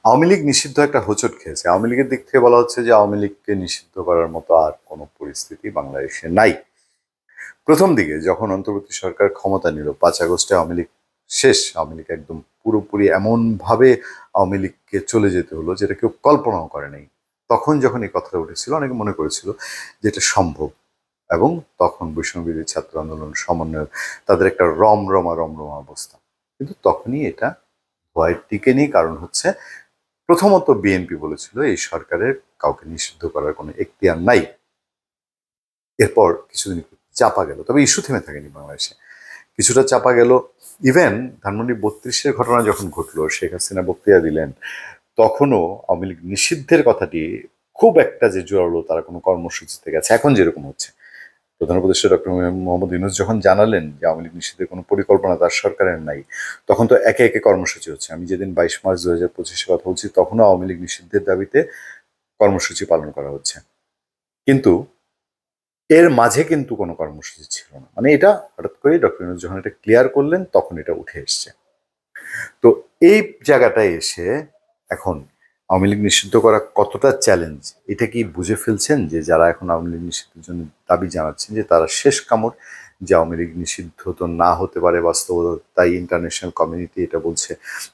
আওয়ামী লীগ নিষিদ্ধ একটা হোঁচট খেয়েছে। আওয়ামী লীগের দিক থেকে বলা হচ্ছে যে আওয়ামী লীগকে নিষিদ্ধ করার মতো আর কোনো পরিস্থিতি বাংলাদেশে নাই। প্রথম দিকে যখন অন্তর্বর্তী সরকার ক্ষমতা নিল 5 আগস্টে আওয়ামী লীগ শেষ। আওয়ামী লীগ একদম পুরোপুরি এমনভাবে আওয়ামী লীগকে চলে যেতে হলো যেটা কেউ কল্পনাও করে নাই। তখন যখন এই কথাটা উঠেছিল অনেকে মনে করেছিল যে এটা সম্ভব, এবং তখন বৈষম্যবিরোধী ছাত্র আন্দোলন সমন্বয় তাদের একটা রমরমা অবস্থা। কিন্তু তখনই এটা ভয় টিকেনি। কারণ হচ্ছে প্রথমত বিএনপি বলেছিল এই সরকারের কাউকে নিষিদ্ধ করার কোনো এখতিয়ার নাই। এরপর কিছুদিন চাপা গেল, তবে ইস্যু থেমে থাকেনি বাংলাদেশে, কিছুটা চাপা গেল। ইভেন ধানমন্ডি 32-এর ঘটনা যখন ঘটলো, শেখ হাসিনা বক্তৃতা দিলেন, তখনও আওয়ামী লীগ নিষিদ্ধের কথাটি খুব একটা যে জোরালো তারা কোনো কর্মসূচিতে গেছে এখন যেরকম হচ্ছে। প্রধান উপদেষ্টা ডক্টর মোহাম্মদ ইউনূস যখন জানালেন যে আওয়ামী লীগ নিষিদ্ধের কোনো পরিকল্পনা তার সরকারের নাই, তখন তো একে একে কর্মসূচি হচ্ছে। আমি যেদিন 22 মার্চ 2025 কথা বলছি, তখনও আওয়ামী লীগ নিষিদ্ধের দাবিতে কর্মসূচি পালন করা হচ্ছে। কিন্তু এর মাঝে কিন্তু কোনো কর্মসূচি ছিল না। মানে এটা হঠাৎ করে ডক্টর ইউনূস যখন এটা ক্লিয়ার করলেন তখন এটা উঠে এসছে। তো এই জায়গাটায় এসে এখন আওয়ামী লীগ নিষিদ্ধ করা কতটা চ্যালেঞ্জ, এটা কি বুঝে ফেলছেন যে যারা এখন আওয়ামী লীগ নিষিদ্ধের জন্য দাবি জানাচ্ছেন যে তারা শেষ কামড়, যে আওয়ামী লীগ নিষিদ্ধ তো না হতে পারে বাস্তবতা, তাই ইন্টারন্যাশনাল কমিউনিটি এটা বলছে।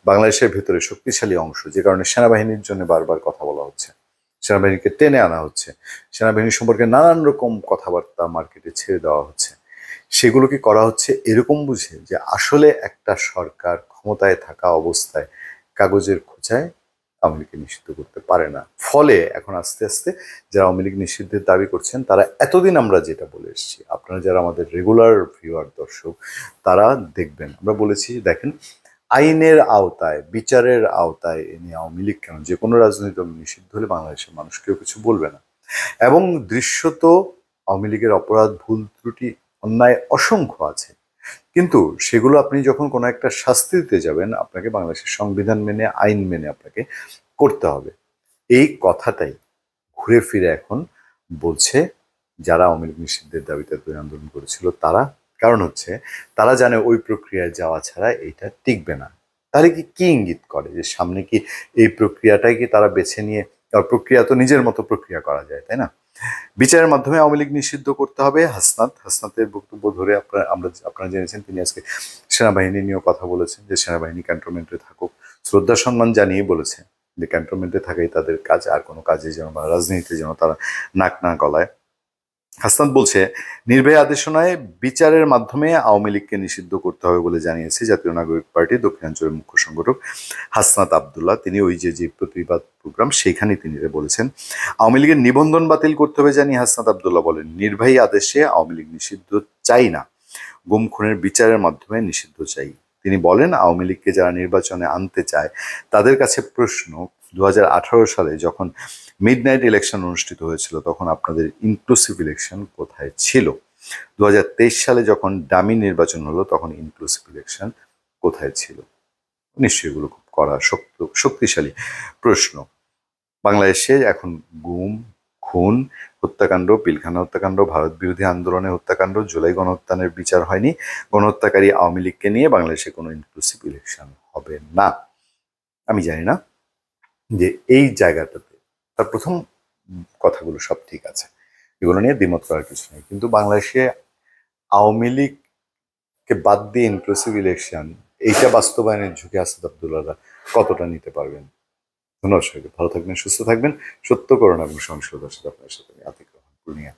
বাংলাদেশের ভেতরে শক্তিশালী অংশ, যে কারণে সেনাবাহিনীর জন্য বারবার কথা বলা হচ্ছে, সেনাবাহিনীকে টেনে আনা হচ্ছে, সেনাবাহিনী সম্পর্কে নানান রকম কথাবার্তা মার্কেটে ছেড়ে দেওয়া হচ্ছে। সেগুলো কি করা হচ্ছে এরকম বুঝে যে আসলে একটা সরকার ক্ষমতায় থাকা অবস্থায় কাগজের খোঁচায় আওয়ামী লীগকে নিষিদ্ধ করতে পারে না। ফলে এখন আস্তে আস্তে যারা আওয়ামী লীগ নিষিদ্ধের দাবি করছেন তারা, এতদিন আমরা যেটা বলে এসেছি, আপনারা যারা আমাদের রেগুলার ভিউয়ার দর্শক তারা দেখবেন, আমরা বলেছি দেখেন আইনের আওতায় বিচারের আওতায় এনে আওয়ামী লীগ কেন, যে কোনো রাজনৈতিক দল নিষিদ্ধ হলে বাংলাদেশের মানুষ কেউ কিছু বলবে না। এবং দৃশ্যত আওয়ামী লীগের অপরাধ ভুল ত্রুটি অন্যায় অসংখ্য আছে, কিন্তু সেগুলো আপনি যখন কোনো একটা শাস্তি দিতে যাবেন আপনাকে বাংলাদেশের সংবিধান মেনে আইন মেনে আপনাকে করতে হবে। এই কথাটাই ঘুরে ফিরে এখন বলছে যারা আওয়ামী লীগ নিষিদ্ধের দাবিতে আন্দোলন করেছিল তারা। কারণ হচ্ছে তারা জানে ওই প্রক্রিয়ায় যাওয়া ছাড়া এটা টিকবে না। তাহলে কি ইঙ্গিত করে যে সামনে কি এই প্রক্রিয়াটাই কি তারা বেছে নিয়ে, প্রক্রিয়া তো নিজের মতো প্রক্রিয়া করা যায় তাই না, বিচারের মাধ্যমে আওয়ামী লীগ নিষিদ্ধ করতে হবে। হাসনাতের বক্তব্য ধরে আপনারা জেনেছেন তিনি আজকে সেনাবাহিনী নিয়েও কথা বলেছেন যে সেনাবাহিনী ক্যান্টনমেন্টে থাকুক, শ্রদ্ধা সম্মান জানিয়ে বলেছে যে ক্যান্টনমেন্টে থাকাই তাদের কাজ, আর কোনো কাজে যেন বা রাজনীতিতে যেন তারা নাক না গলায়। হাসনাত বলছে নির্ভয়া আদেশনায় বিচারের মাধ্যমে আওয়ামী লীগকে নিষিদ্ধ করতে হবে বলে জানিয়েছে জাতীয় নাগরিক পার্টি দক্ষিণাঞ্চলের মুখ্য সংগঠক হাসনাত আবদুল্লাহ। তিনি ওই যে প্রতিবাদ প্রোগ্রাম সেইখানে তিনি বলেছেন আওয়ামী লীগের নিবন্ধন বাতিল করতে হবে জানিয়ে হাসনাত আবদুল্লাহ বলেন নির্বাহী আদেশে আওয়ামী লীগ নিষিদ্ধ চাই না, গুম খুনের বিচারের মাধ্যমে নিষিদ্ধ চাই। তিনি বলেন আওয়ামী লীগকে যারা নির্বাচনে আনতে চায় তাদের কাছে প্রশ্ন, 2018 সালে যখন মিডনাইট ইলেকশন অনুষ্ঠিত হয়েছিল তখন আপনাদের ইনক্লুসিভ ইলেকশন কোথায় ছিল? 2023 সালে যখন ডামি নির্বাচন হলো তখন ইনক্লুসিভ ইলেকশন কোথায় ছিল? নিশ্চয়ই এগুলো খুব কড়া শক্তিশালী প্রশ্ন। বাংলাদেশে এখন গুম খুন হত্যাকাণ্ড, পিলখানা হত্যাকাণ্ড, ভারত বিরোধী আন্দোলনের হত্যাকাণ্ড, জুলাই গণহত্যানের বিচার হয়নি, গণহত্যাকারী আওয়ামী লীগকে নিয়ে বাংলাদেশে কোনো ইনক্লুসিভ ইলেকশন হবে না। আমি জানি না যে এই জায়গাটাতে তার প্রথম কথাগুলো সব ঠিক আছে, এগুলো নিয়ে দ্বিমত করার কিছু নেই, কিন্তু বাংলাদেশে আওয়ামী লীগকে বাদ দিয়ে ইনক্লুসিভ ইলেকশন এইটা বাস্তবায়নের ঝুঁকি আসাদ আবদুল্লাহরা কতটা নিতে পারবেন? ধন্যবাদ সবাইকে, ভালো থাকবেন, সুস্থ থাকবেন। সত্য করোনা এবং সহিংসতার সাথে আপনার সাথে আতিক রহমান, পূর্ণিয়া।